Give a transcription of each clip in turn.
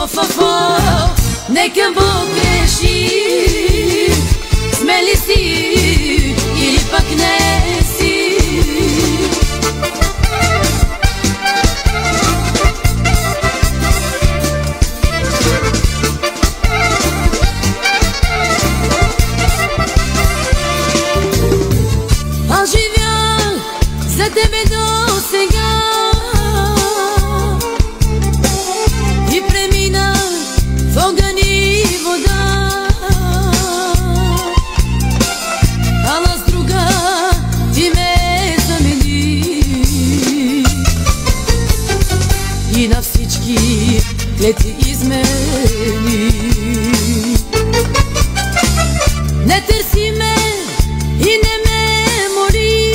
Of, of, of, neka Bog greši, sme li si ili pak ne si. A živja za tebe do сега и премина в огън и вода, ала с друга ти ме замени и на всички клетви измени. Не търси ме и не ме мори,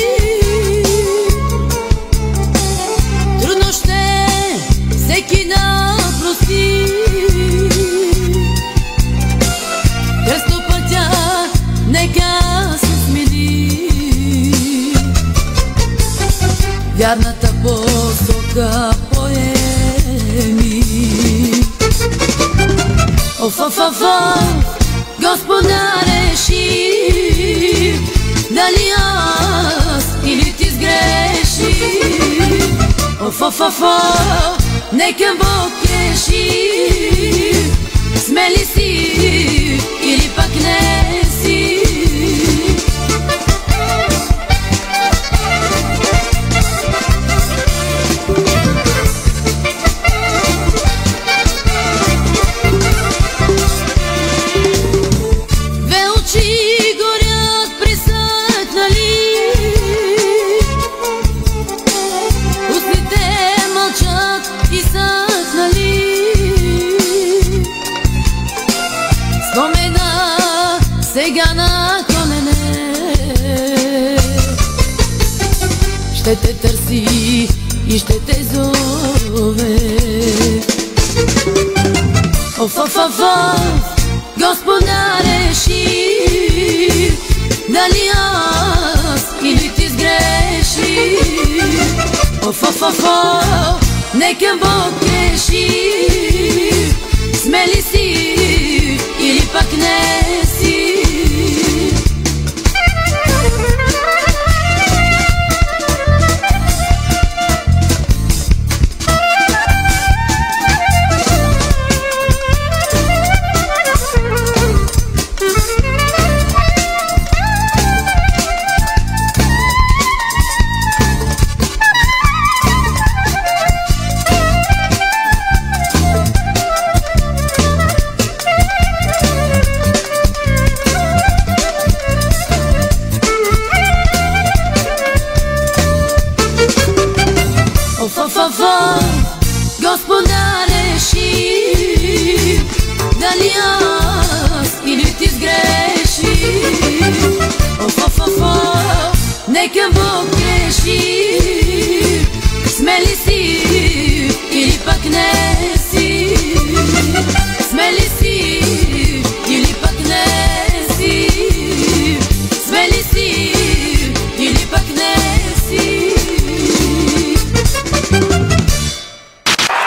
трудно ще всеки да прости. Кръстопътя нека се смени, вярната посока поеми. Оф, оф, оф, оф, Господа реши, дали аз или ти сгреши. Оф, оф, оф, оф, нека Бог реши, сме ли си или пак не си. Две очи горят пресъхнали, устните мълчат изсъхнали. Спомена сега на колене, ще те търси и ще те зове. Оф, оф, оф, оф, Господа реши, дали аз или ти сгреши. Оф, оф, оф, оф, нека Бог реши, сме ли си